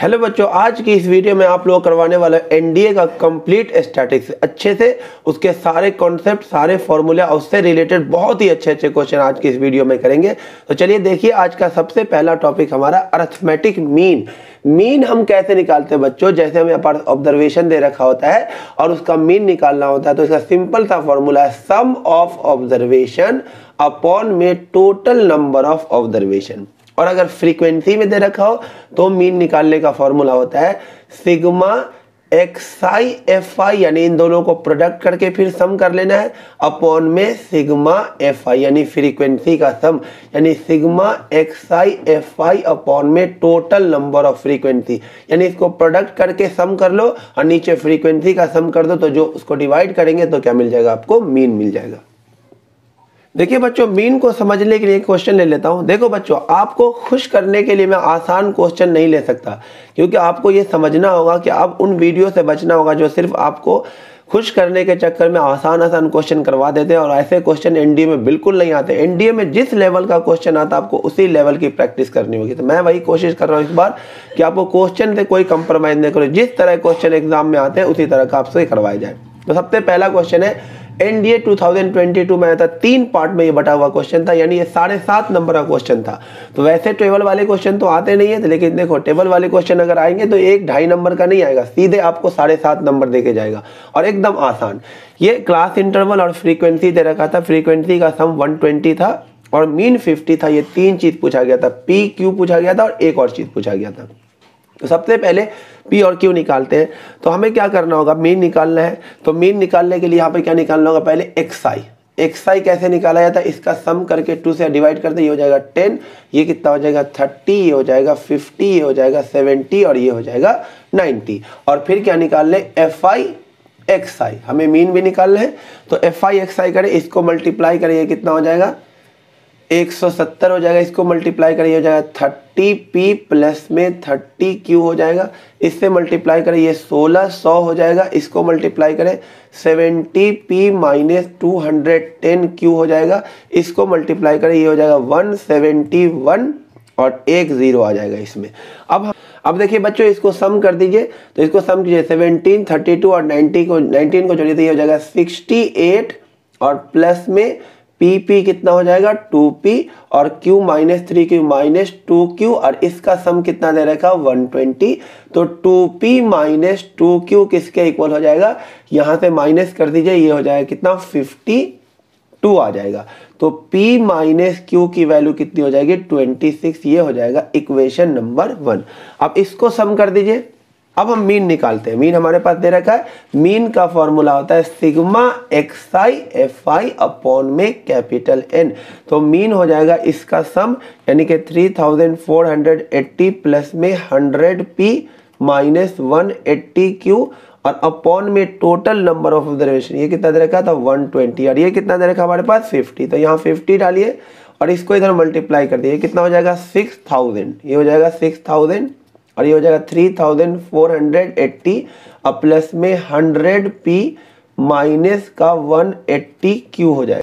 Hello बच्चों, आज की इस वीडियो में आप लोग करवाने वाला एनडीए का कंप्लीट स्टैटिस्टिक्स अच्छे से उसके सारे कॉन्सेप्ट, सारे फॉर्मूला और उससे रिलेटेड बहुत ही अच्छे क्वेश्चन आज की इस वीडियो में करेंगे। तो चलिए देखिए, आज का सबसे पहला टॉपिक हमारा अरिथमेटिक मीन। मीन हम कैसे निकालते हैं बच्चों? जैसे हमें यहाँ पर ऑब्जर्वेशन दे रखा होता है और उसका मीन निकालना होता है, तो इसका सिंपल सा फॉर्मूला है सम ऑफ ऑब्जर्वेशन अपॉन में टोटल नंबर ऑफ ऑब्जर्वेशन। और अगर फ्रीक्वेंसी में दे रखा हो तो मीन निकालने का फॉर्मूला होता है सिग्मा एक्सआई एफ आई, यानी इन दोनों को प्रोडक्ट करके फिर सम कर लेना है, अपॉन में सिग्मा एफ आई यानी फ्रीक्वेंसी का सम, यानी sigma XI F I upon में टोटल नंबर ऑफ फ्रीक्वेंसी। यानी इसको प्रोडक्ट करके सम कर लो और नीचे फ्रीक्वेंसी का सम कर दो, तो जो उसको डिवाइड करेंगे तो क्या मिल जाएगा? आपको मीन मिल जाएगा। देखिए बच्चों, मीन को समझने के लिए एक क्वेश्चन ले लेता हूं। देखो बच्चों, आपको खुश करने के लिए मैं आसान क्वेश्चन नहीं ले सकता, क्योंकि आपको ये समझना होगा कि आप उन वीडियो से बचना होगा जो सिर्फ आपको खुश करने के चक्कर में आसान क्वेश्चन करवा देते हैं, और ऐसे क्वेश्चन एनडीए में बिल्कुल नहीं आते। एनडीए में जिस लेवल का क्वेश्चन आता है आपको उसी लेवल की प्रैक्टिस करनी होगी। तो मैं वही कोशिश कर रहा हूँ इस बार कि आपको क्वेश्चन से कोई कंप्रोमाइज नहीं करो, जिस तरह क्वेश्चन एग्जाम में आते हैं उसी तरह का आपसे करवाया जाए। तो सबसे पहला क्वेश्चन है, एनडीए 2022 में आया था, 3 पार्ट में ये बटा हुआ क्वेश्चन था, यानी ये 7.5 नंबर का क्वेश्चन था। तो वैसे टेबल वाले क्वेश्चन तो आते नहीं है, लेकिन देखो टेबल वाले क्वेश्चन अगर आएंगे तो 1-2.5 नंबर का नहीं आएगा, सीधे आपको 7.5 नंबर देके जाएगा और एकदम आसान। ये क्लास इंटरवल और फ्रीक्वेंसी दे रखा था। फ्रीक्वेंसी का सम 120 था और मीन 50 था। ये 3 चीज पूछा गया था, पी क्यू पूछा गया था और एक और चीज पूछा गया था। तो सबसे पहले P और Q निकालते हैं। तो हमें क्या करना होगा? मीन निकालना है। तो मीन निकालने के लिए यहाँ पे क्या निकालना होगा? पहले XI कैसे निकाला जाता है? इसका सम करके 2 से डिवाइड करते, ये हो जाएगा 10, ये कितना हो जाएगा 30, ये हो जाएगा 50, ये हो जाएगा 70 और ये हो जाएगा 90। और फिर क्या निकाल ले? FI XI, हमें मीन भी निकालना है। तो FI XI करें, इसको मल्टीप्लाई करें, ये कितना हो जाएगा 170 हो जाएगा। इसको मल्टीप्लाई करें, हो जाएगा 30P प्लस में 30Q हो जाएगा। इससे मल्टीप्लाई करें, ये 1600 हो जाएगा। इसको मल्टीप्लाई करें 70P माइनस 210Q हो जाएगा। इसको मल्टीप्लाई करें, ये हो जाएगा 171 और एक 0 आ जाएगा इसमें। अब देखिए बच्चों, इसको सम कर दीजिए। तो इसको सम कीजिए, 17, 32 और 19 को जोड़िए तो ये हो जाएगा 68 और प्लस में P कितना हो जाएगा 2P और Q minus 3Q minus 2Q और इसका सम कितना दे रखा 120। तो 2P माइनस 2Q किसके इक्वल हो जाएगा? यहाँ से माइनस कर दीजिए, ये हो जाएगा कितना 52 आ जाएगा। तो P माइनस Q की वैल्यू कितनी हो जाएगी 26। ये हो जाएगा इक्वेशन नंबर 1। अब इसको सम कर दीजिए। अब हम मीन निकालते हैं। मीन हमारे पास दे रखा है। मीन का फॉर्मूला होता है sigma XI F I upon में कैपिटल N। तो मीन हो जाएगा इसका सम, यानी कि 3480 प्लस में 100P माइनस 180Q और अपॉन में टोटल नंबर ऑफ ऑब्जर्वेशन। ये कितना दे रखा था 120 और ये कितना दे रखा हमारे पास 50। तो यहाँ 50 डालिए और इसको इधर मल्टीप्लाई कर दिए, कितना हो जाएगा 6000। ये हो जाएगा 6000 और ये हो जाएगा 3480 और प्लस में 100P माइनस का 180Q हो जाएगा।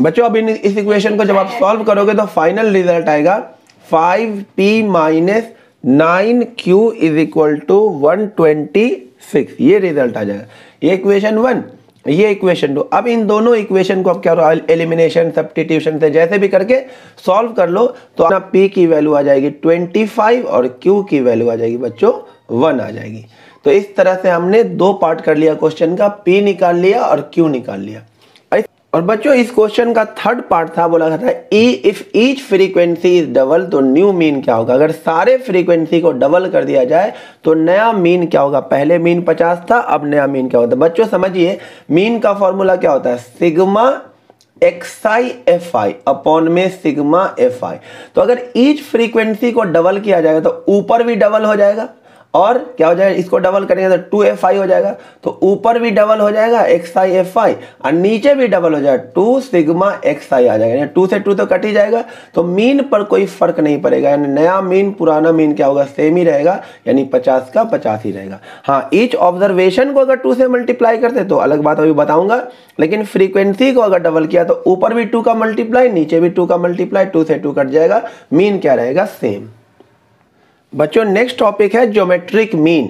बच्चों अब इस इक्वेशन को जब आप सॉल्व करोगे तो फाइनल रिजल्ट आएगा 5P minus 9Q is equal to 126। ये रिजल्ट आ जाएगा। ये इक्वेशन 1, ये इक्वेशन 2। अब इन दोनों इक्वेशन को आप क्या एलिमिनेशन सब्स्टिट्यूशन से जैसे भी करके सॉल्व कर लो, तो अपना P की वैल्यू आ जाएगी 25 और Q की वैल्यू आ जाएगी बच्चों 1 आ जाएगी। तो इस तरह से हमने 2 पार्ट कर लिया क्वेश्चन का, P निकाल लिया और Q निकाल लिया। और बच्चों इस क्वेश्चन का 3rd पार्ट था, बोला था if each frequency is double तो न्यू मीन क्या होगा? अगर सारे फ्रीक्वेंसी को डबल कर दिया जाए तो नया मीन क्या होगा? पहले मीन 50 था, अब नया मीन क्या होता है? बच्चों समझिए, मीन का फॉर्मूला क्या होता है? Sigma XI F I upon में सिग्मा एफ आई। तो अगर ईच फ्रीक्वेंसी को डबल किया जाएगा तो ऊपर भी डबल हो जाएगा और क्या हो जाएगा? इसको डबल करेंगे तो 2FI हो जाएगा। तो ऊपर भी डबल हो जाएगा XI FI और नीचे भी डबल हो जाएगा 2 सिग्मा XI आ जाएगा। यानी 2 से 2 तो कट ही जाएगा, तो मीन पर कोई फर्क नहीं पड़ेगा। यानी नया मीन पुराना मीन क्या होगा? सेम ही रहेगा, यानी 50 का 50 ही रहेगा। हाँ, ईच ऑब्जर्वेशन को अगर 2 से मल्टीप्लाई करते तो अलग बात अभी बताऊंगा, लेकिन फ्रीक्वेंसी को अगर डबल किया तो ऊपर भी 2 का मल्टीप्लाई, नीचे भी 2 का मल्टीप्लाई, 2 से 2 कट जाएगा, मीन क्या रहेगा? सेम। बच्चों नेक्स्ट टॉपिक है geometric mean.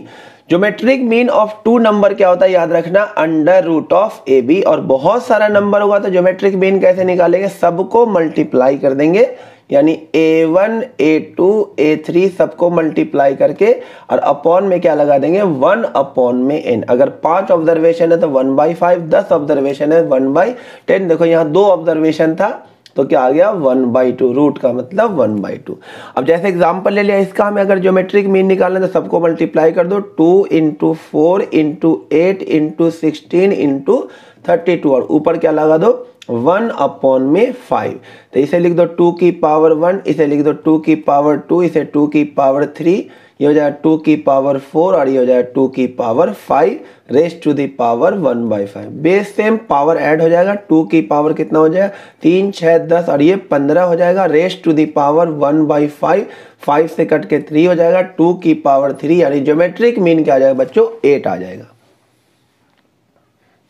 Geometric mean of two number क्या होता है याद रखना, under root of A B. और बहुत सारा नंबर होगा तो ज्योमेट्रिक मीन कैसे निकालेंगे, सबको मल्टीप्लाई कर देंगे, यानी a1 a2 a3 सबको मल्टीप्लाई करके और अपॉन में क्या लगा देंगे 1 अपॉन में n। अगर 5 ऑब्जर्वेशन है तो 1/5, 10 ऑब्जर्वेशन है 1/10। देखो यहाँ 2 ऑब्जर्वेशन था तो क्या आ गया 1/2, रूट का मतलब 1/2। अब जैसे एग्जांपल ले लिया इसका, हमें अगर ज्योमेट्रिक मीन निकालना है तो सबको मल्टीप्लाई कर दो, 2 × 4 × 8 × 16 × 32 और ऊपर क्या लगा दो 1 अपॉन में 5। तो इसे लिख दो 2 की पावर 1, इसे लिख दो 2 की पावर 2, इसे 2 की पावर 3, ये हो जाएगा 2 की पावर 4 और ये हो जाएगा 2 की power 5 raised to the power 1/5। Base same power add हो जाएगा, 2 की पावर कितना हो जाएगा 3 6 10 और ये 15 हो जाएगा रेस्ट टू द पावर 1/5। 5 से कट के 3 हो जाएगा, 2 की पावर 3 यानी ज्योमेट्रिक मीन क्या आ जाएगा बच्चों 8 आ जाएगा।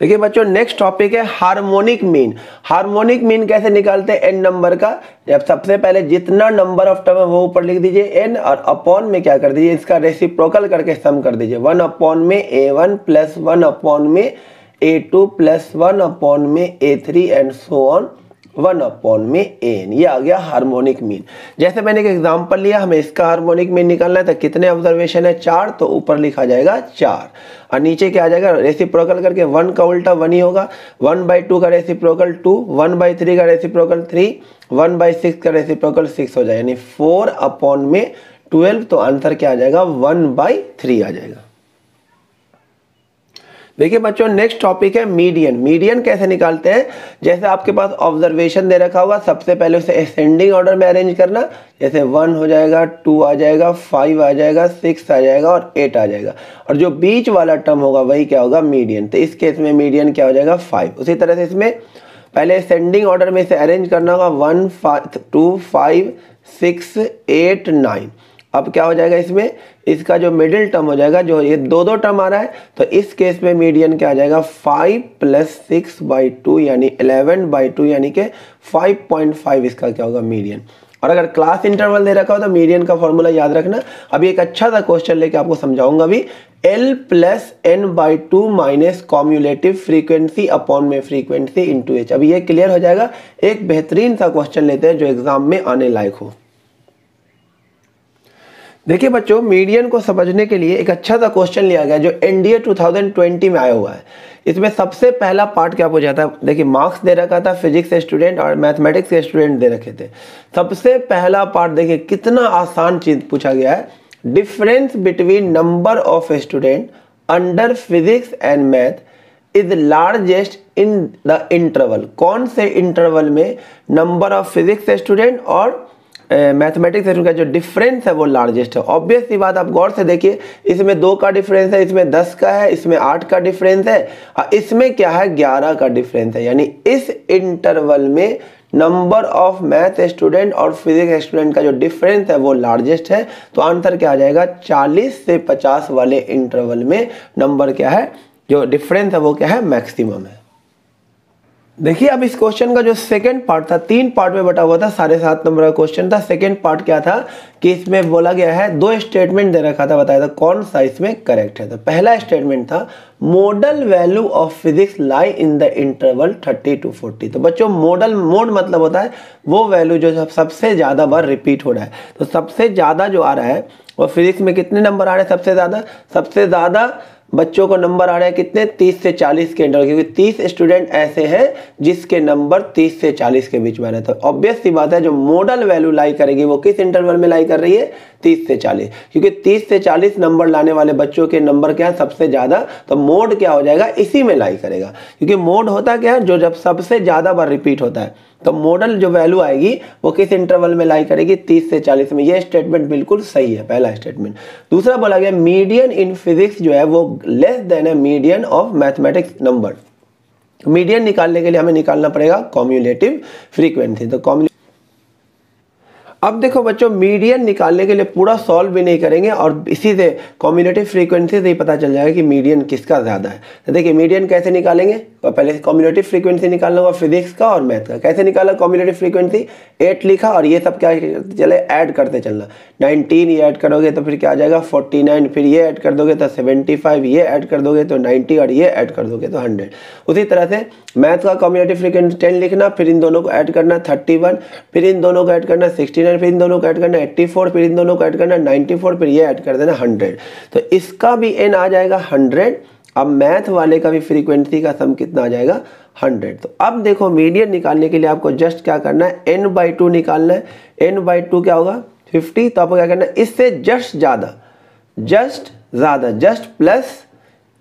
देखिए बच्चों नेक्स्ट टॉपिक है हार्मोनिक मीन। हार्मोनिक मीन कैसे निकालते हैं एन नंबर का, जब सबसे पहले जितना नंबर ऑफ टर्म है वो ऊपर लिख दीजिए एन और अपॉन में क्या कर दीजिए इसका रेसिप्रोकल करके सम कर दीजिए, 1 अपॉन में a1 प्लस 1 अपॉन में a2 प्लस 1 अपॉन में a3 and so on 1 upon में an। ये आ गया हार्मोनिक मीन। जैसे मैंने एक एग्जांपल लिया, हमें इसका हार्मोनिक मीन निकालना है तो कितने ऑब्जर्वेशन है 4, तो ऊपर लिखा जाएगा 4 और नीचे क्या आ जाएगा रेसिप्रोकल करके 1 का उल्टा 1 ही होगा, 1/2 का रेसिप्रोकल 2, 1/3 का रेसिप्रोकल 3, 1/6 का रेसिप्रोकल 6 हो जाएगा, यानी 4 अपॉन में 12। तो आंसर क्या आ जाएगा 1/3 आ जाएगा। देखिए बच्चों नेक्स्ट टॉपिक है मीडियन। मीडियन कैसे निकालते हैं, जैसे आपके पास ऑब्जर्वेशन दे रखा होगा, सबसे पहले उसे असेंडिंग ऑर्डर में अरेंज करना, जैसे 1 हो जाएगा, 2 आ जाएगा, 5 आ जाएगा, 6 आ जाएगा और 8 आ जाएगा और जो बीच वाला टर्म होगा वही क्या होगा मीडियन। तो इस केस में मीडियन क्या हो जाएगा 5। उसी तरह से इसमें पहले असेंडिंग ऑर्डर में इसे अरेंज करना होगा, 1 2 5 6 8 9। अब क्या हो जाएगा इसमें इसका जो मिडिल टर्म हो जाएगा, जो ये 2 टर्म आ रहा है तो इस केस में मीडियन क्या आ जाएगा 5 + 6/2 यानी 11/2 यानी कि 5.5 इसका क्या होगा मीडियन। और अगर क्लास इंटरवल दे रखा हो तो मीडियन का फॉर्मूला याद रखना। अभी एक अच्छा सा क्वेश्चन लेके आपको समझाऊंगा भी, L + n/2 minus cumulative frequency upon में फ्रीक्वेंसी इंटू h। अभी ये क्लियर हो जाएगा। एक बेहतरीन सा क्वेश्चन लेते हैं जो एग्जाम में आने लायक हो। देखिए बच्चों मीडियन को समझने के लिए एक अच्छा सा क्वेश्चन लिया गया जो एनडीए 2020 में आया हुआ है। इसमें सबसे पहला पार्ट क्या पूछा था, देखिए मार्क्स दे रखा था फिजिक्स स्टूडेंट और मैथमेटिक्स के स्टूडेंट दे रखे थे। सबसे पहला पार्ट देखिए कितना आसान चीज पूछा गया है, difference between number of student under physics and math is largest in the interval. कौन से इंटरवल में नंबर ऑफ फिजिक्स स्टूडेंट और मैथमेटिक्स स्टूडेंट का जो डिफरेंस है वो लार्जेस्ट है। ऑब्वियस सी बात, आप गौर से देखिए, इसमें 2 का डिफरेंस है, इसमें 10 का है, इसमें 8 का डिफरेंस है और इसमें क्या है 11 का डिफरेंस है। यानी इस इंटरवल में नंबर ऑफ मैथ स्टूडेंट और फिजिक्स स्टूडेंट का जो डिफरेंस है वो लार्जेस्ट है। तो आंसर क्या आ जाएगा 40 से 50 वाले इंटरवल में नंबर क्या है, जो डिफरेंस है वो क्या है मैक्सिमम है। देखिए अब इस क्वेश्चन का जो सेकंड पार्ट था, 3 पार्ट में बटा हुआ था, 7.5 नंबर का क्वेश्चन था। सेकंड पार्ट क्या था कि इसमें बोला गया है 2 स्टेटमेंट दे रखा था, बताया था कौन सा इसमें करेक्ट है। तो पहला स्टेटमेंट था model value of physics lie in the interval 30 to 40। तो बच्चों मोड मतलब होता है वो वैल्यू जो सबसे ज्यादा बार रिपीट हो रहा है। तो सबसे ज्यादा जो आ रहा है वो फिजिक्स में कितने नंबर आ रहे हैं, सबसे ज्यादा बच्चों को नंबर आ रहे हैं कितने 30 से 40 के इंटरवल, क्योंकि 30 स्टूडेंट ऐसे हैं जिसके नंबर 30 से 40 के बीच में आ रहे हैं। तो ऑब्वियस सी बात है जो मॉडल वैल्यू लाई करेगी वो किस इंटरवल में लाई कर रही है 30 से 40, क्योंकि 30 से 40 नंबर लाने वाले बच्चों के नंबर क्या है सबसे ज्यादा। तो मोड क्या हो जाएगा इसी में लाई करेगा, क्योंकि मोड होता क्या है जो जब सबसे ज्यादा बार रिपीट होता है। तो मॉडल जो वैल्यू आएगी वो किस इंटरवल में लाई करेगी 30 से 40 में। ये स्टेटमेंट बिल्कुल सही है, पहला स्टेटमेंट। दूसरा बोला गया मीडियन इन फिजिक्स जो है वो लेस देन है median of mathematics number. Median निकालने के लिए हमें निकालना पड़ेगा कॉम्युलेटिव फ्रीक्वेंसी। तो अब देखो बच्चों, मीडियन निकालने के लिए पूरा सॉल्व भी नहीं करेंगे और इसी से कम्युलेटिव फ्रीक्वेंसी से ही पता चल जाएगा कि मीडियन किसका ज़्यादा है। तो देखिए मीडियन कैसे निकालेंगे, तो पहले कम्युलेटिव फ्रीक्वेंसी निकालना होगा फिजिक्स का और मैथ का। कैसे निकाला कम्युलेटिव फ्रीक्वेंसी, 8 लिखा और ये सब क्या चले ऐड करते चलना। 19 ये ऐड करोगे तो फिर क्या आ जाएगा 49, फिर ये ऐड कर दोगे तो 75, ये ऐड कर दोगे तो 90 और ये ऐड कर दोगे तो 100। उसी तरह से मैथ का कम्युलेटिव फ्रीक्वेंसी 10 लिखना, फिर इन दोनों को ऐड करना 31, फिर इन दोनों को ऐड करना 69, फिर इन दोनों को ऐड करना 84, फिर इन दोनों को ऐड करना 94, फिर ये ऐड कर देना 100। तो इसका भी n आ जाएगा 100। अब मैथ वाले का भी फ्रीक्वेंसी का सम कितना आ जाएगा 100। तो अब देखो मीडियन निकालने के लिए आपको जस्ट क्या करना है, n/2 निकालना है। n/2 क्या होगा 50। तो आपको क्या करना है, इससे जस्ट ज़्यादा जस्ट प्लस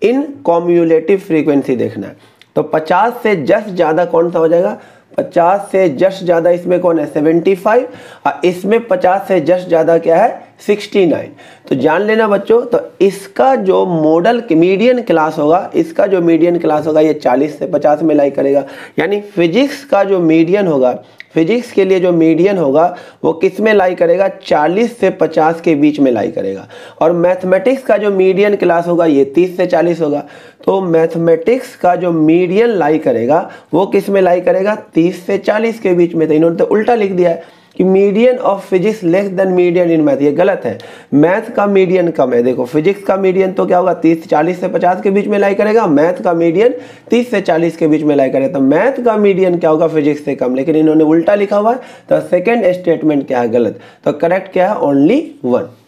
इन कम्युलेटिव फ्रीक्वेंसी देखना है। तो 50 से जस्ट ज़्यादा कौन सा हो जाएगा, 50 से जस्ट ज़्यादा इसमें कौन है 75 और इसमें 50 से जस्ट ज़्यादा क्या है 69। तो जान लेना बच्चों, तो इसका जो मॉडल मीडियन क्लास होगा, इसका जो मीडियन क्लास होगा ये 40 से 50 में लाई करेगा। यानी फिजिक्स का जो मीडियन होगा, फिजिक्स के लिए जो मीडियन होगा वो किस में लाई करेगा 40 से 50 के बीच में लाई करेगा। और मैथमेटिक्स का जो मीडियन क्लास होगा ये 30 से 40 होगा। तो मैथमेटिक्स का जो मीडियन लाई करेगा वो किस में लाई करेगा 30 से 40 के बीच में। तो इन्होंने तो उल्टा लिख दिया है कि median of physics less than median in math. ये गलत है, मैथ का मीडियन कम है। देखो फिजिक्स का मीडियन तो क्या होगा 40 से 50 के बीच में लाई करेगा, मैथ का मीडियन 30 से 40 के बीच में लाई करेगा। तो मैथ का मीडियन क्या होगा फिजिक्स से कम, लेकिन इन्होंने उल्टा लिखा हुआ है। तो सेकेंड स्टेटमेंट क्या है गलत। तो करेक्ट क्या है ओनली 1।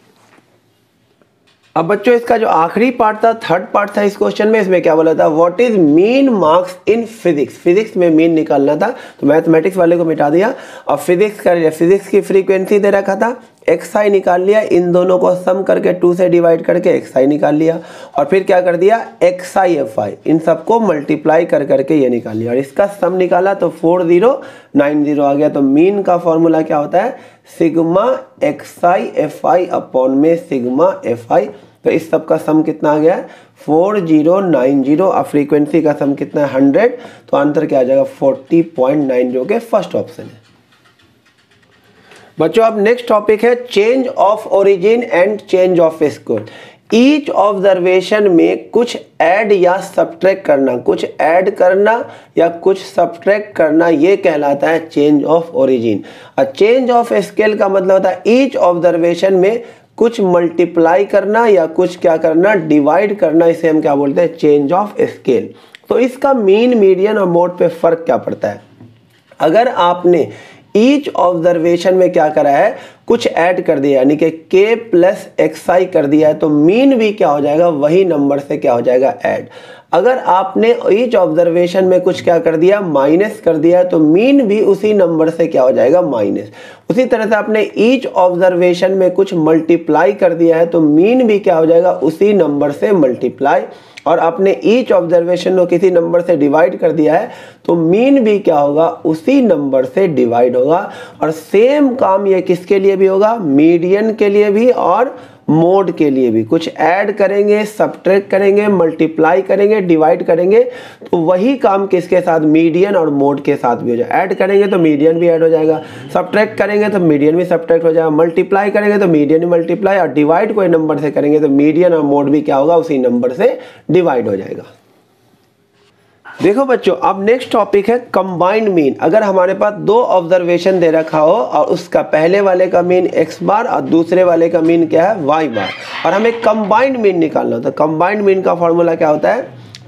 अब बच्चों इसका जो आखिरी पार्ट था, थर्ड पार्ट था इस क्वेश्चन में, इसमें क्या बोला था what is mean marks in physics. Physics में मीन निकालना था, तो मैथमेटिक्स वाले को मिटा दिया और फिजिक्स कर लिया। फिजिक्स की फ्रीक्वेंसी दे रखा था, xi निकाल लिया, इन दोनों को सम करके 2 से डिवाइड करके xi निकाल लिया और फिर क्या कर दिया xi fi, इन सबको मल्टीप्लाई कर करके ये निकाल लिया और इसका सम निकाला तो 4090 आ गया। तो मीन का फॉर्मूला क्या होता है सिग्मा xi fi अपॉन में सिग्मा fi। तो इस सब का सम कितना आ गया 4090 और फ्रीक्वेंसी का सम कितना है 100। तो आंसर क्या आ जाएगा 40.9 जो कि फर्स्ट ऑप्शन है। बच्चों अब नेक्स्ट टॉपिक है change of origin and change off score. Each observation में कुछ ऐड या सब्ट्रैक्ट करना, कुछ ऐड करना या कुछ सब्ट्रैक्ट करना, ये कहलाता है चेंज ऑफ ओरिजिन। और चेंज ऑफ स्केल का मतलब होता है ईच ऑब्जर्वेशन में कुछ मल्टीप्लाई करना या कुछ क्या करना डिवाइड करना, इसे हम क्या बोलते हैं चेंज ऑफ स्केल। तो इसका मीन मीडियन और मोड पे फर्क क्या पड़ता है। अगर आपने ईच ऑब्जर्वेशन में क्या करा है कुछ ऐड कर दिया यानी कि k प्लस xi कर दिया है, तो मीन भी क्या हो जाएगा वही नंबर से क्या हो जाएगा ऐड। अगर आपने ईच ऑब्जर्वेशन में कुछ क्या कर दिया माइनस कर दिया है, तो मीन भी उसी नंबर से क्या हो जाएगा माइनस। उसी तरह से आपने ईच ऑब्जर्वेशन में कुछ मल्टीप्लाई कर दिया है, तो मीन भी क्या हो जाएगा उसी नंबर से मल्टीप्लाई। और आपने ईच ऑब्जर्वेशन को किसी नंबर से डिवाइड कर दिया है, तो मीन भी क्या होगा उसी नंबर से डिवाइड होगा। और सेम काम ये किसके लिए भी होगा मीडियन के लिए भी और मोड के लिए भी। कुछ ऐड करेंगे, सब्ट्रैक्ट करेंगे, मल्टीप्लाई करेंगे, डिवाइड करेंगे, तो वही काम किसके साथ मीडियन और मोड के साथ भी हो जाएगा। ऐड करेंगे तो मीडियन भी ऐड हो जाएगा, सब्ट्रैक्ट करेंगे तो मीडियन भी सब्ट्रैक्ट हो जाएगा, मल्टीप्लाई करेंगे तो मीडियन भी मल्टीप्लाई, और डिवाइड कोई नंबर से करेंगे तो मीडियन और मोड भी क्या होगा उसी नंबर से डिवाइड हो जाएगा। देखो बच्चों अब नेक्स्ट टॉपिक है कंबाइंड मीन। अगर हमारे पास दो ऑब्जर्वेशन दे रखा हो और उसका पहले वाले का मीन x बार और दूसरे वाले का मीन क्या है y बार, और हमें कंबाइंड मीन निकालना होता है। कंबाइंड मीन का फॉर्मूला क्या होता है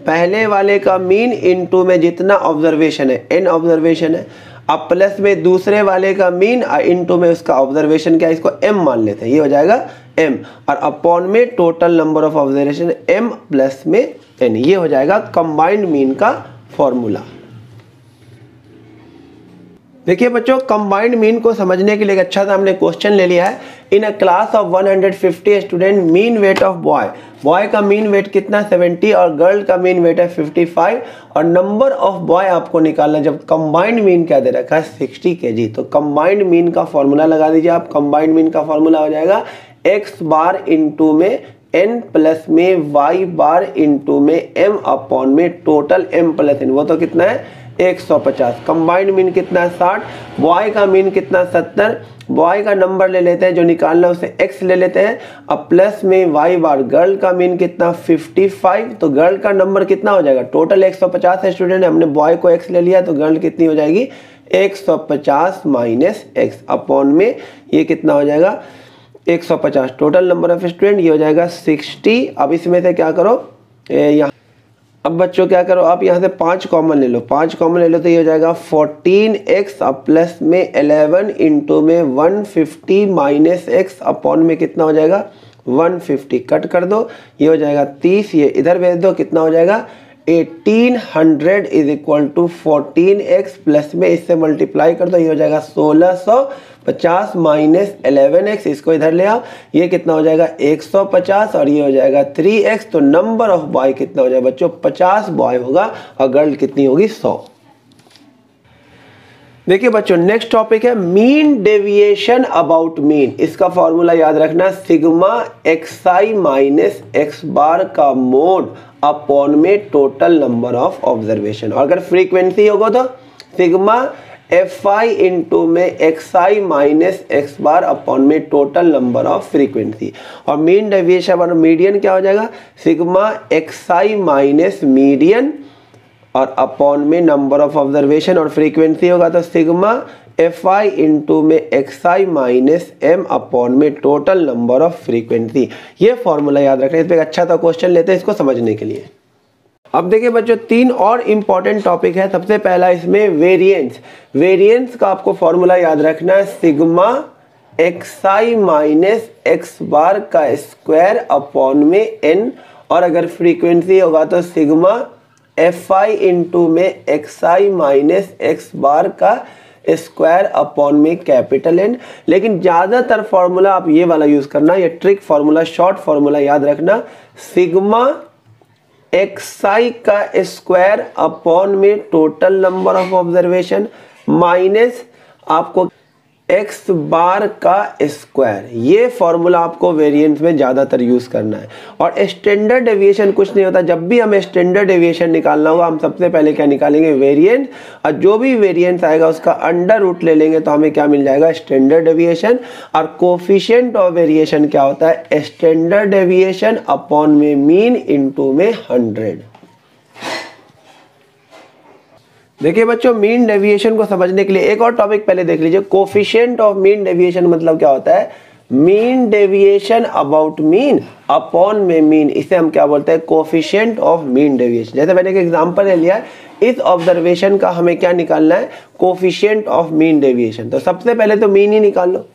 पहले वाले का मीन इनटू में जितना ऑब्जर्वेशन है n ऑब्जर्वेशन है, अब प्लस में दूसरे वाले का मीन और इनटू में उसका ऑब्जर्वेशन क्या है इसको m मान लेते हैं, ये हो जाएगा m, और अपॉन में total number of observation m plus में n, ये हो जाएगा कंबाइंड मीन का फॉर्मूला। देखिए बच्चों कंबाइंड मीन को समझने के लिए एक अच्छा सा हमने क्वेश्चन ले लिया है। In a class of 150 student mean weight of boy का मीन वेट कितना 70 और गर्ल का मीन वेट है 55 और नंबर ऑफ बॉय आपको निकालना। जब कंबाइंड मीन क्या दे रखा है 60 kg, तो कंबाइंड मीन का फॉर्मूला लगा दीजिए आप। कंबाइंड मीन का फॉर्मूला हो जाएगा x बार इंटू में n प्लस में y बार इंटू में m अपॉन में टोटल m प्लस n, वो तो कितना है 150। कंबाइंड मीन कितना है 60, बॉय का मीन कितना 70, बॉय का नंबर ले लेते हैं जो निकालना है उसे x ले लेते हैं, अब प्लस में y बार, गर्ल का मीन कितना 55, तो गर्ल का नंबर कितना हो जाएगा, टोटल 150 है स्टूडेंट, हमने बॉय को x ले लिया तो गर्ल कितनी हो जाएगी 150 माइनस x अपॉन में ये कितना हो जाएगा 150, टोटल नंबर ऑफ स्टूडेंट ये हो जाएगा 60। अब इसमें से क्या करो यहाँ, अब बच्चों क्या करो आप यहाँ से 5 कॉमन ले लो, 5 कॉमन ले लो तो ये हो जाएगा 14x, अब प्लस में 11 इंटू में 150 माइनस x अपॉन में कितना हो जाएगा 150, कट कर दो ये हो जाएगा 30, ये इधर भेज दो कितना हो जाएगा 1800 is equal to 14x, plus में इससे मल्टीप्लाई कर दो ये हो जाएगा 1650 माइनस 11x, इसको इधर ले आओ ये कितना हो जाएगा 150 और ये हो जाएगा 3x, तो नंबर ऑफ बॉय कितना हो जाएगा बच्चों 50 बॉय होगा और गर्ल कितनी होगी 100। देखिए बच्चों नेक्स्ट टॉपिक है मीन डेविएशन अबाउट मीन, इसका फॉर्मूला याद रखना सिग्मा xi माइनस x बार का मोड अपॉन में टोटल नंबर ऑफ ऑब्जर्वेशन, और अगर फ्रीक्वेंसी होगा तो सिग्मा fi इंटू में xi minus x bar upon में टोटल नंबर ऑफ फ्रीक्वेंसी, और मीन डेविएशन और मीडियन क्या हो जाएगा सिग्मा xi माइनस मीडियन और अपॉन में नंबर ऑफ ऑब्जर्वेशन, और फ्रीक्वेंसी होगा तो सिग्मा fi इंटू में xi माइनस m अपॉन में टोटल नंबर ऑफ फ्रीक्वेंसी। ये फॉर्मूला याद रखना, इस पे अच्छा सा क्वेश्चन लेते हैं इसको समझने के लिए। अब देखिए बच्चों 3 और इम्पॉर्टेंट टॉपिक है, सबसे पहला इसमें वेरिएंस, वेरिएंस का आपको फॉर्मूला याद रखना है सिग्मा xi माइनस x बार का स्क्वायर अपॉन में n, और अगर फ्रीक्वेंसी होगा तो सिग्मा fi इंटू में xi माइनस x बार का स्क्वायर अपॉन में कैपिटल N, लेकिन ज़्यादातर फॉर्मूला आप ये वाला यूज़ करना, ये ट्रिक फॉर्मूला शॉर्ट फॉर्मूला याद रखना सिग्मा xi का स्क्वायर अपॉन में total number of observation minus आपको x बार का स्क्वायर, ये फॉर्मूला आपको वेरिएंस में ज़्यादातर यूज़ करना है। और स्टैंडर्ड डेविएशन कुछ नहीं होता, जब भी हमें स्टैंडर्ड डेविएशन निकालना होगा हम सबसे पहले क्या निकालेंगे वेरिएंस, और जो भी वेरिएंस आएगा उसका अंडर रूट ले लेंगे तो हमें क्या मिल जाएगा स्टैंडर्ड डेविएशन, और कोफिशिएंट ऑफ वेरिएशन क्या होता है स्टैंडर्ड डेविएशन अपॉन में मीन इंटू में 100। देखिए बच्चों मीन डेविएशन को समझने के लिए एक और टॉपिक पहले देख लीजिए, कोफिशिएंट ऑफ मीन डेविएशन मतलब क्या होता है mean deviation about mean upon में मीन, इसे हम क्या बोलते हैं कोफिशिएंट ऑफ मीन डेविएशन। जैसे मैंने एक एग्जांपल ले लिया है, इस ऑब्जर्वेशन का हमें क्या निकालना है कोफिशिएंट ऑफ मीन डेविएशन, तो सबसे पहले तो मीन ही निकाल लो,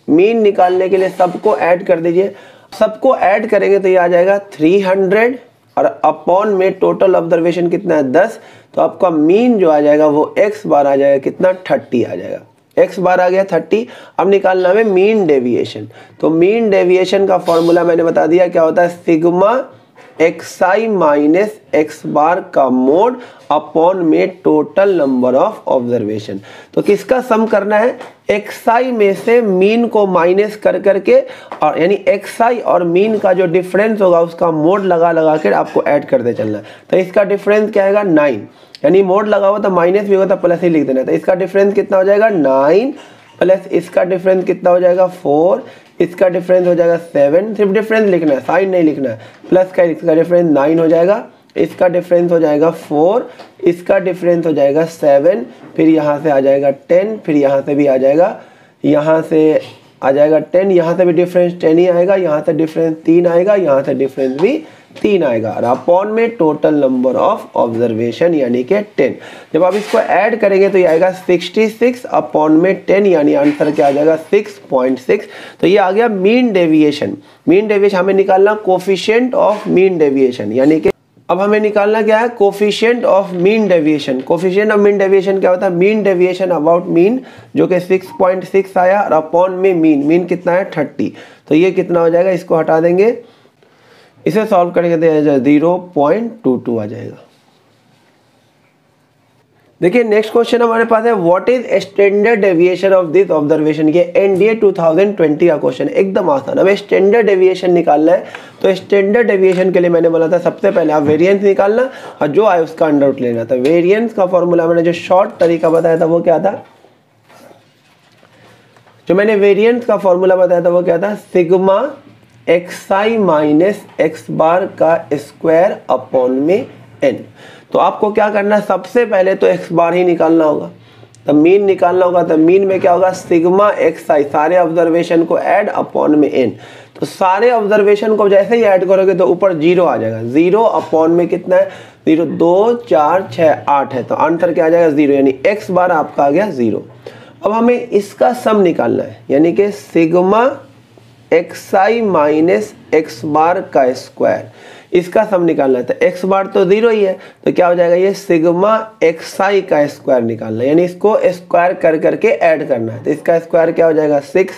मीन निकालने के लिए सबको ऐड कर दीजिए, सबको ऐड करेंगे तो ये आ जाएगा 300 और अपॉन में टोटल ऑब्जर्वेशन कितना है 10, तो आपका मीन जो आ जाएगा वो x बार आ जाएगा कितना 30 आ जाएगा, x बार आ गया 30। अब निकालना है मीन डेविएशन, तो मीन डेविएशन का फॉर्मूला मैंने बता दिया क्या होता है सिग्मा xi माइनस x बार का मोड अपॉन में टोटल नंबर ऑफ ऑब्जर्वेशन। तो किसका सम करना है xi में से मीन को माइनस कर करके, और यानी xi और मीन का जो डिफरेंस होगा उसका मोड लगा लगा कर आपको ऐड करते चलना है। तो इसका डिफरेंस क्या आएगा 9, यानी मोड लगा हुआ तो माइनस भी होगा तो प्लस ही लिख देना। तो इसका डिफरेंस कितना हो जाएगा 9 प्लस इसका डिफरेंस कितना हो जाएगा 4, इसका डिफरेंस हो जाएगा 7, सिर्फ डिफरेंस लिखना है साइन नहीं लिखना है, प्लस का इसका डिफरेंस 9 हो जाएगा, इसका डिफरेंस हो जाएगा 4, इसका डिफरेंस हो जाएगा 7, फिर यहाँ से आ जाएगा 10, फिर यहाँ से भी आ जाएगा, यहाँ से आ जाएगा 10, यहाँ से भी डिफरेंस 10 ही आएगा, यहाँ से डिफरेंस 3 आएगा, यहाँ से डिफरेंस भी 3 आएगा, और अपॉन में टोटल नंबर ऑफ ऑब्जर्वेशन यानी कि 10। जब आप इसको ऐड करेंगे तो ये आएगा 66 अपॉन में 10, यानी आंसर क्या आ जाएगा 6.6। तो ये आ गया मीन डेविएशन। मीन डेविएशन हमें निकालना कोफिशिएंट ऑफ मीन डेविएशन, यानी कि अब हमें निकालना क्या है coefficient of mean deviation. Coefficient of mean deviation क्या होता है मीन डेविएशन अबाउट मीन, जो कि 6.6 आया, और अपॉन में मीन, मीन कितना है 30, तो ये कितना हो जाएगा, इसको हटा देंगे, इसे सॉल्व करेंगे तो 0.22 आ जाएगा। देखिए नेक्स्ट क्वेश्चन हमारे पास है what is standard deviation of this observation. ये एनडीए 2020 का क्वेश्चन, एकदम आसान। हमें स्टैंडर्ड डेविएशन निकालना है, तो स्टैंडर्ड डेविएशन के लिए मैंने बोला था सबसे पहले आप वेरिएंस निकालना और जो आए उसका अंडर रूट लेना था। वेरिएंस का फॉर्मूला मैंने जो शॉर्ट तरीका बताया था वो क्या था, जो मैंने वेरिएंस का फॉर्मूला बताया था वो क्या था, सिग्मा xi माइनस x बार का स्क्वायर अपॉन में n। तो आपको क्या करना है, सबसे पहले तो x बार ही निकालना होगा, तब मीन निकालना होगा। तब मीन में क्या होगा, सिग्मा xi सारे ऑब्जर्वेशन को ऐड अपॉन में n। तो सारे ऑब्जर्वेशन को जैसे ही ऐड करोगे तो ऊपर 0 आ जाएगा। 0 अपॉन में कितना है, 0 2 4 6 8 है, तो आंसर क्या आ जाएगा 0, यानी x बार आपका आ गया 0। अब हमें इसका सम निकालना है, यानी कि सिग्मा xi माइनस x बार का स्क्वायर, इसका सम निकालना है। तो x बार तो 0 ही है, तो क्या हो जाएगा, ये सिग्मा xi का स्क्वायर निकालना है, यानी इसको स्क्वायर कर करके ऐड करना है। तो इसका स्क्वायर क्या हो जाएगा 6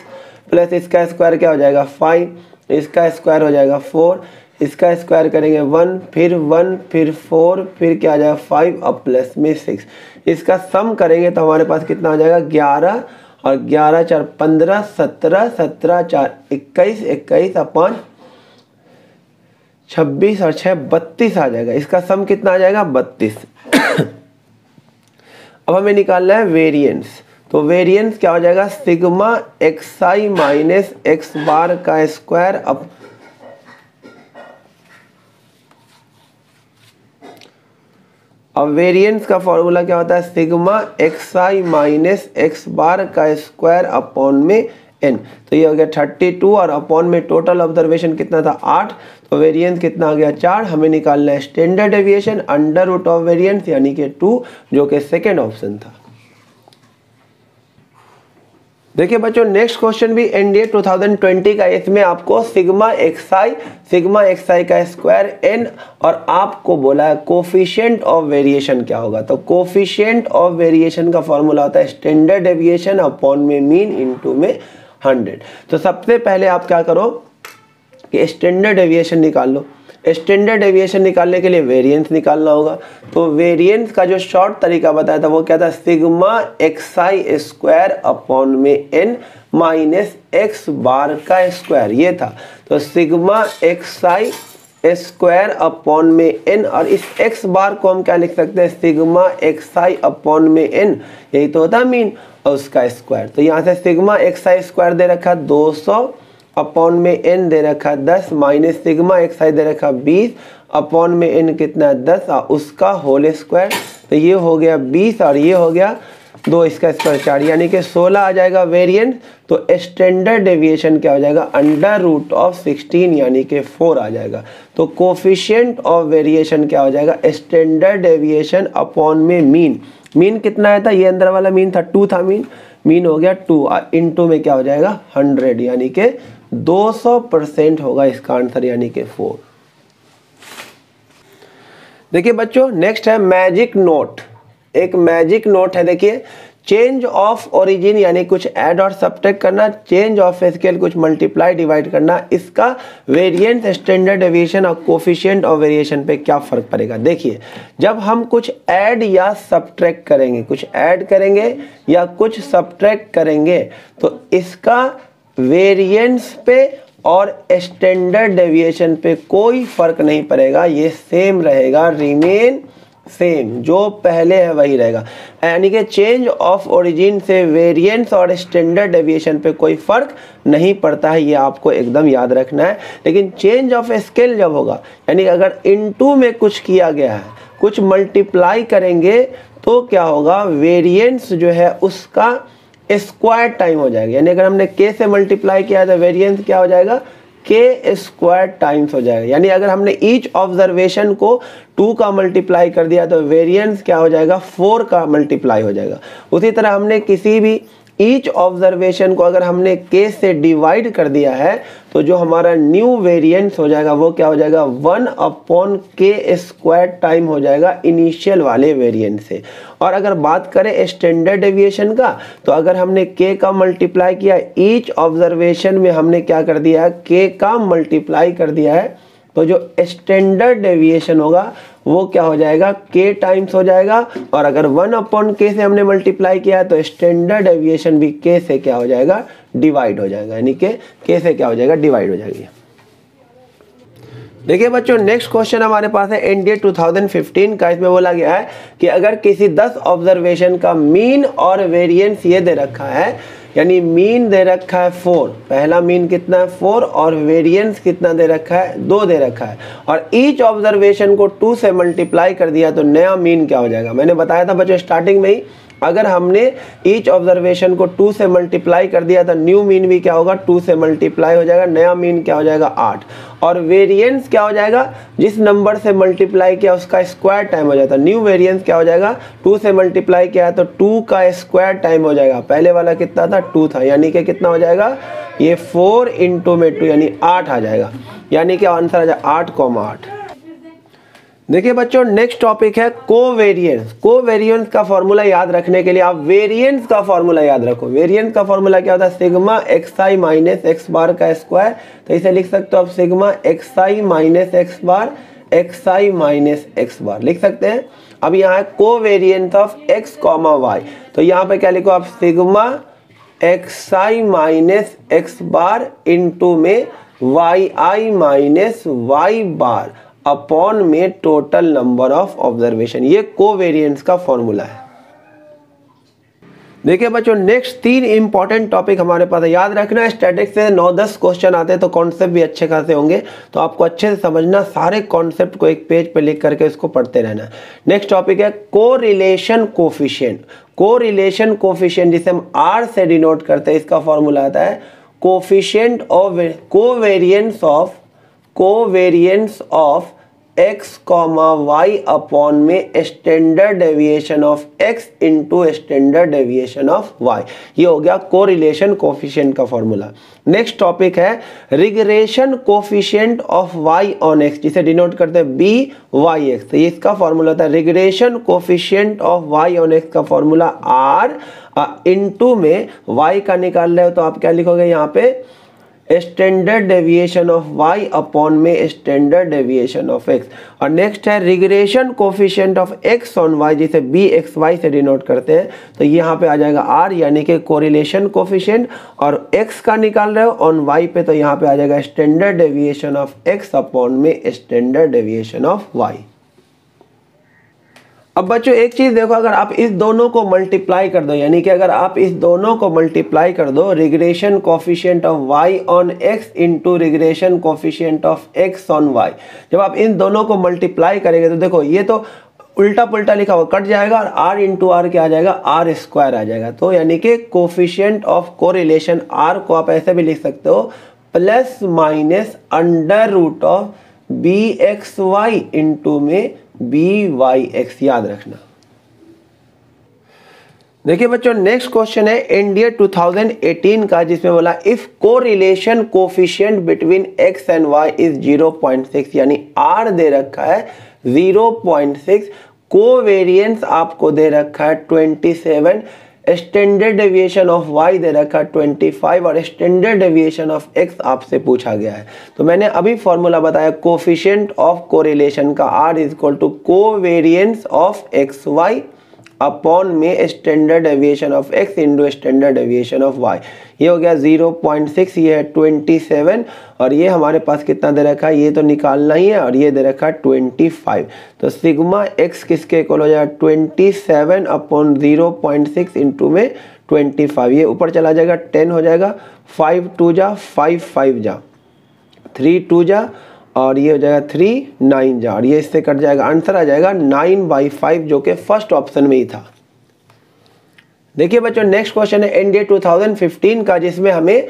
प्लस इसका स्क्वायर क्या हो जाएगा 5, इसका स्क्वायर हो जाएगा 4, इसका स्क्वायर करेंगे 1 फिर 4 फिर क्या आ जाएगा 5 अब प्लस में 6। इसका सम करेंगे तो हमारे पास कितना आ जाएगा 11 और 11 4 15 17 17 4 21 21 अपॉन 26 और 6 32 आ जाएगा। इसका सम कितना आ जाएगा 32। अब हमें निकालना है वेरिएंस, तो वेरिएंस क्या हो जाएगा, सिग्मा xi माइनस x बार का स्क्वायर अब वेरिएंस का फॉर्मूला क्या होता है, सिग्मा xi माइनस x बार का स्क्वायर अपॉन में n। तो ये हो गया 32 और अपॉन में टोटल ऑब्जर्वेशन कितना था 8, तो वेरिएंस कितना आ गया 4। हमें निकालना है standard deviation under root of variance यानी कि 2, जो कि सेकेंड ऑप्शन था। देखिए बच्चों नेक्स्ट क्वेश्चन भी एनडीए 2020 का, इसमें आपको सिग्मा xi का स्क्वायर n और आपको बोला है कोफिशिएंट ऑफ वेरिएशन क्या होगा। तो कोफिशिएंट ऑफ वेरिएशन का फॉर्मूला होता है स्टैंडर्ड डेविएशन अपॉन में मीन इनटू में 100। तो सबसे पहले आप क्या करो कि स्टैंडर्ड डेविएशन निकाल लो। स्टैंडर्ड डेविएशन निकालने के लिए वेरिएंस निकालना होगा, तो वेरिएंस का जो शॉर्ट तरीका बताया था वो क्या था, सिग्मा xi स्क्वायर अपॉन में n माइनस x बार का स्क्वायर, ये था। तो सिग्मा xi स्क्वायर अपॉन में n, और इस x बार को हम क्या लिख सकते हैं, सिग्मा xi अपॉन में n, यही तो होता है मीन, और उसका स्क्वायर। तो यहाँ से सिग्मा xi स्क्वायर दे रखा 200 अपॉन में n दे रखा 10 माइनस सिग्मा xi दे रखा 20 अपॉन में n कितना है 10 उसका होल स्क्वायर। तो ये हो गया 20 और ये हो गया 2, इसका स्क्वायर 4, यानी कि 16 आ जाएगा वेरिएंट। तो स्टैंडर्ड डेविएशन क्या हो जाएगा, अंडर रूट ऑफ 16 यानी कि 4 आ जाएगा। तो कोफिशिएंट ऑफ वेरिएशन क्या हो जाएगा, स्टैंडर्ड डेविएशन अपॉन में मीन। मीन कितना आया था, ये अंदर वाला मीन था 2 था, मीन हो गया 2 इंटू में क्या हो जाएगा 100, यानी कि 200% होगा इसका आंसर, यानी कि 4। देखिए बच्चों नेक्स्ट है मैजिक नोट। एक मैजिक नोट है, देखिए चेंज ऑफ ओरिजिन यानी कुछ ऐड और सब्ट्रैक्ट करना, चेंज ऑफ स्केल कुछ मल्टीप्लाई डिवाइड करना, इसका वेरिएंस स्टैंडर्ड डेविएशन और कोफिशिएंट ऑफ वेरिएशन पे क्या फर्क पड़ेगा। देखिए जब हम कुछ ऐड या सब्ट्रैक्ट करेंगे, कुछ ऐड करेंगे या कुछ सब्ट्रैक्ट करेंगे, तो इसका वेरिएंस पे और स्टैंडर्ड डेविएशन पे कोई फर्क नहीं पड़ेगा, ये सेम रहेगा, रिमेन सेम, जो पहले है वही रहेगा। यानी कि चेंज ऑफ ओरिजिन से वेरिएंस और स्टैंडर्ड डेविएशन पे कोई फर्क नहीं पड़ता है, ये आपको एकदम याद रखना है। लेकिन चेंज ऑफ स्केल जब होगा, यानी अगर इनटू में कुछ किया गया है, कुछ मल्टीप्लाई करेंगे, तो क्या होगा, वेरिएंस जो है उसका स्क्वायर टाइम हो जाएगा। यानी अगर हमने k से मल्टीप्लाई किया तो वेरिएंस क्या हो जाएगा, k स्क्वायर टाइम्स हो जाएगा। यानी अगर हमने ईच ऑब्जर्वेशन को 2 का मल्टीप्लाई कर दिया तो वेरिएंस क्या हो जाएगा, 4 का मल्टीप्लाई हो जाएगा। उसी तरह हमने किसी भी ईच ऑब्जर्वेशन को अगर हमने k से डिवाइड कर दिया है तो जो हमारा न्यू वेरिएंस हो जाएगा वो क्या हो जाएगा, 1 अपॉन k स्क्वायर टाइम हो जाएगा इनिशियल वाले वेरिएंस से। और अगर बात करें स्टैंडर्ड डेविएशन का, तो अगर हमने k का मल्टीप्लाई किया, ईच ऑब्जर्वेशन में हमने क्या कर दिया है, k का मल्टीप्लाई कर दिया है तो जो स्टैंडर्ड डेविएशन होगा वो क्या हो जाएगा, k टाइम्स हो जाएगा। और अगर 1/k से हमने मल्टीप्लाई किया तो स्टैंडर्ड डेविएशन भी k से क्या हो जाएगा, डिवाइड हो जाएगा, यानी कि k से क्या हो जाएगा, डिवाइड हो जाएगी। देखिए बच्चों नेक्स्ट क्वेश्चन हमारे पास है एनडीए 2015 का। इसमें बोला गया है कि अगर किसी 10 ऑब्जर्वेशन का मीन और वेरिएंस ये दे रखा है, यानी मीन दे रखा है 4, पहला मीन कितना है 4 और वेरिएंस कितना दे रखा है 2 दे रखा है, और ईच ऑब्जर्वेशन को 2 से मल्टीप्लाई कर दिया तो नया मीन क्या हो जाएगा। मैंने बताया था बच्चों स्टार्टिंग में ही, अगर हमने ईच ऑब्जर्वेशन को 2 से मल्टीप्लाई कर दिया तो न्यू मीन भी क्या होगा, 2 से मल्टीप्लाई हो जाएगा, नया मीन क्या हो जाएगा 8। और वेरिएंस क्या हो जाएगा, जिस नंबर से मल्टीप्लाई किया उसका स्क्वायर टाइम हो जाता है। न्यू वेरिएंस क्या हो जाएगा, 2 से मल्टीप्लाई किया तो 2 का स्क्वायर टाइम हो जाएगा, पहले वाला कितना था 2 था, यानी कि कितना हो जाएगा ये 4 इंटू में 2 यानी 8 आ जाएगा, यानी कि आंसर आ जाएगा 8,8। देखिए बच्चों नेक्स्ट टॉपिक है कोवेरिएंस। कोवेरिएंस का फॉर्मूला याद रखने के लिए आप वेरिएंस का फॉर्मूला याद रखो। वेरिएंस का फॉर्मूला क्या होता है, सिग्मा xi माइनस एक्स बार का स्क्वायर, तो इसे लिख सकते हो आप सिग्मा xi माइनस एक्स बार, xi माइनस एक्स बार लिख सकते हैं। अब यहाँ है कोवेरिएंस ऑफ x, y, तो यहाँ पे क्या लिखो आप sigma xi minus x bar into में yi minus y bar upon में टोटल नंबर ऑफ ऑब्जर्वेशन, ये कोवेरिएंस का फॉर्मूला है। देखिए बच्चों नेक्स्ट 3 इंपॉर्टेंट टॉपिक हमारे पास है, याद रखना है। स्टैटिक्स से 9-10 क्वेश्चन आते हैं तो कॉन्सेप्ट भी अच्छे खासे होंगे, तो आपको अच्छे से समझना, सारे कॉन्सेप्ट को एक पेज पे लिख करके इसको पढ़ते रहना है। नेक्स्ट टॉपिक है कोरिलेशन कोफिशिएंट। कोरिलेशन कोफिशिएंट जिसे हम R से डिनोट करते हैं, इसका फॉर्मूला आता है coefficient of covariance of x, y upon में standard deviation of x into standard deviation of y। ये हो गया कोरिलेशन कोफिशिएंट का फॉर्मूला। नेक्स्ट टॉपिक है regression coefficient of y on x, जिसे डिनोट करते हैं BYX। तो ये इसका फॉर्मूला था regression coefficient of y on x का फॉर्मूला R इंटू में y का निकाल रहे हो तो आप क्या लिखोगे यहाँ पे standard deviation of y upon में स्टैंडर्ड डेविएशन ऑफ x। और नेक्स्ट है regression coefficient of x on y, जिसे BXY से डिनोट करते हैं, तो यहाँ पे आ जाएगा R यानी कि कोरिलेशन कोफिशिएंट, और x का निकाल रहे हो ऑन y पे तो यहाँ पे आ जाएगा standard deviation of x upon में स्टैंडर्ड डेविएशन ऑफ y। अब बच्चों एक चीज देखो, अगर आप इस दोनों को मल्टीप्लाई कर दो, यानी कि अगर आप इस दोनों को मल्टीप्लाई कर दो, regression coefficient of y on x into regression coefficient of x on y, जब आप इन दोनों को मल्टीप्लाई करेंगे तो देखो ये तो उल्टा पुल्टा लिखा हुआ कट जाएगा और r इंटू आर क्या आ जाएगा, r स्क्वायर आ जाएगा। तो यानी कि कोफिशिएंट ऑफ कोरिलेशन r को आप ऐसे भी लिख सकते हो plus minus under root of BXY into में BYX, याद रखना। देखिए बच्चों नेक्स्ट क्वेश्चन है एनडीए 2018 का, जिसमें बोला if correlation coefficient between x and y is 0.6, यानी R दे रखा है 0.6, कोवेरिएंस आपको दे रखा है 27, स्टैंडर्ड डेविएशन ऑफ y दे रखा 25 और स्टैंडर्ड डेविएशन ऑफ x आपसे पूछा गया है। तो मैंने अभी फॉर्मूला बताया कोफिशिएंट ऑफ कोरिलेशन का R is equal to covariance of xy upon में standard deviation of x into standard deviation of y। ये हो गया 0.6, ये है 27 और ये हमारे पास कितना दे रखा है, ये तो निकालना ही है, और ये दे रखा है 25। तो सिग्मा x किसके इक्वल हो जाएगा 27 अपॉन 0.6 इंटू में 25, ये ऊपर चला जाएगा 10 हो जाएगा, 5 2 जा 5 5 जा 3 2 जा और ये हो जाएगा 3 9 जा, और ये इससे कट जाएगा, आंसर आ जाएगा 9/5 जो कि फर्स्ट ऑप्शन में ही था। देखिए बच्चों नेक्स्ट क्वेश्चन है एनडीए 2015 का, जिसमें हमें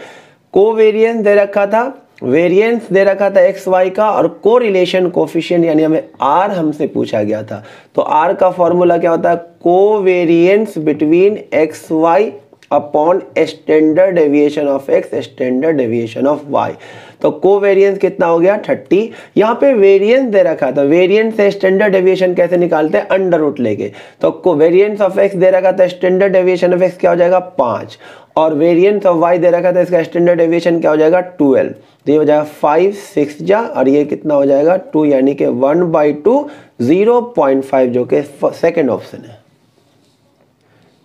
कोवेरिएंस दे रखा था, वेरिएंस दे रखा था XY का, और कोरिलेशन कोफिशिएंट यानी हमें R हमसे पूछा गया था। तो R का फॉर्मूला क्या होता है, covariance between XY upon standard deviation of x standard deviation of y। तो कोवेरिएंस कितना हो गया 30, यहाँ पे वेरिएंस दे रखा था, वेरिएंस से स्टैंडर्ड डेविएशन कैसे निकालते हैं, अंडर रूट लेके। तो कोवेरिएंस ऑफ x दे रखा था, स्टैंडर्ड डेविएशन ऑफ x क्या हो जाएगा 5, और वेरिएंस ऑफ y दे रखा था, इसका स्टैंडर्ड डेविएशन क्या हो जाएगा 12। तो ये हो जाएगा 5 6 जा और ये कितना हो जाएगा 2 यानी कि 1/2 0.5 जो कि सेकंड ऑप्शन है।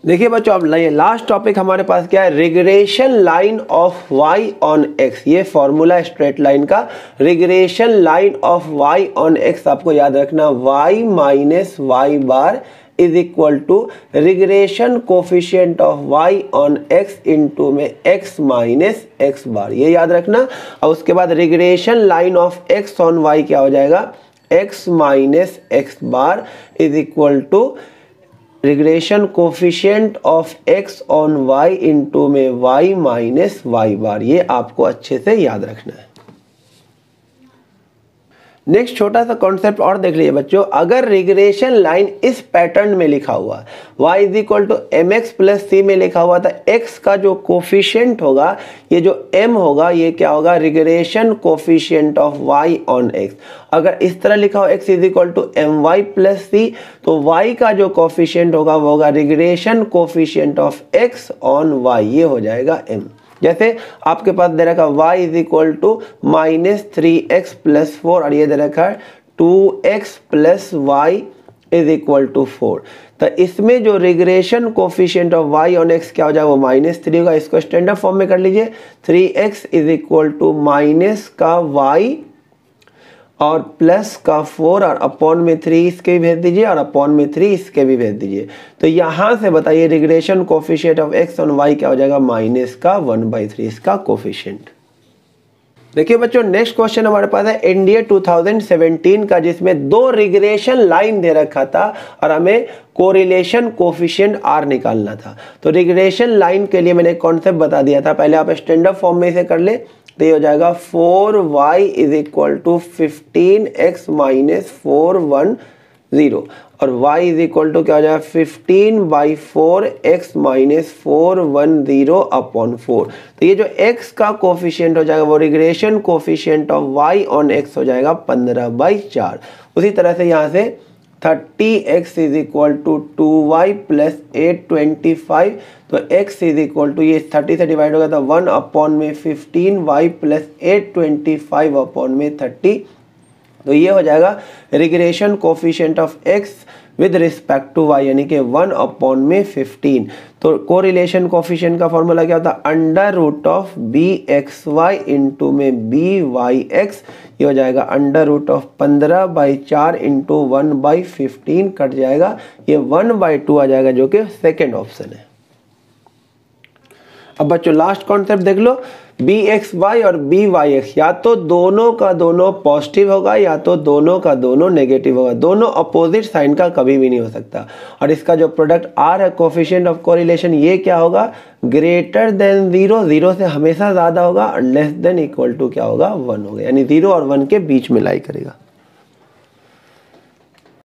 देखिए बच्चों अब लास्ट टॉपिक हमारे पास क्या है, regression line of y on x। ये फॉर्मूला स्ट्रेट लाइन का, regression line of y on x आपको याद रखना y minus Y bar is equal to regression coefficient of y on x into में x माइनस x बार, ये याद रखना। और उसके बाद regression line of x on y क्या हो जाएगा, x minus x bar is equal to regression coefficient of x on y into में y माइनस वाई बार, ये आपको अच्छे से याद रखना है। नेक्स्ट छोटा सा कॉन्सेप्ट और देख लीजिए बच्चों, अगर रिग्रेशन लाइन इस पैटर्न में लिखा हुआ y is equal to M X plus C में लिखा हुआ था, x का जो कोफिशिएंट होगा, ये जो m होगा ये क्या होगा, regression coefficient of y on x। अगर इस तरह लिखा हो x is equal to M Y plus C, तो y का जो कोफिशिएंट होगा वो होगा regression coefficient of x on y, ये हो जाएगा m। जैसे आपके पास दे रखा y is equal to minus 3x plus 4 और ये दे रखा है 2x plus Y is equal to 4। तो इसमें जो regression coefficient of y on x क्या हो जाएगा, वो -3 होगा। इसको स्टैंडर्ड फॉर्म में कर लीजिए, 3x is equal to minus का y और प्लस का 4 और अपॉन में 3 इसके भी भेज दीजिए और अपॉन में 3 इसके भी भेज दीजिए। तो यहाँ से बताइए regression coefficient of x on y क्या हो जाएगा, माइनस का 1/3 इसका कोफिशिएंट। देखिए बच्चों नेक्स्ट क्वेश्चन हमारे पास है एनडीए 2017 का, जिसमें 2 रिग्रेशन लाइन दे रखा था और हमें कोरिलेशन कोफिशिएंट r निकालना था। तो रिग्रेशन लाइन के लिए मैंने कॉन्सेप्ट बता दिया था, पहले आप स्टैंडर्ड फॉर्म में इसे कर ले। तो ये हो जाएगा 4y is equal to 15x minus 410 और y इज इक्वल टू क्या हो जाएगा 15/4x माइनस 410 अपॉन 4। तो ये जो x का कोफिशिएंट हो जाएगा वो regression coefficient of y on x हो जाएगा 15/4। उसी तरह से यहाँ से 30x is equal to 2y plus 825, तो x इज इक्वल टू ये 30 से डिवाइड होगा तो 1 अपॉन में 15y प्लस 825 अपॉन में 30। तो ये हो जाएगा regression coefficient of x with respect to y यानी कि 1 अपॉन में 15। तो कोरिलेशन कोफिशिएंट का फॉर्मूला क्या होता है, under root of bxy into में byx, ये हो जाएगा under root of 15/4 into 1/15 cut जाएगा, ये 1/2 आ जाएगा जो कि सेकेंड ऑप्शन है। अब बच्चों लास्ट कॉन्सेप्ट देख लो, bxy और byx या तो दोनों का दोनों पॉजिटिव होगा या तो दोनों का दोनों नेगेटिव होगा, दोनों अपोजिट साइन का कभी भी नहीं हो सकता। और इसका जो प्रोडक्ट r है कोफिशिएंट ऑफ कोरिलेशन, ये क्या होगा, ग्रेटर देन 0, 0 से हमेशा ज़्यादा होगा और लेस देन इक्वल टू क्या होगा 1 होगा, यानी 0 और 1 के बीच में लाई करेगा।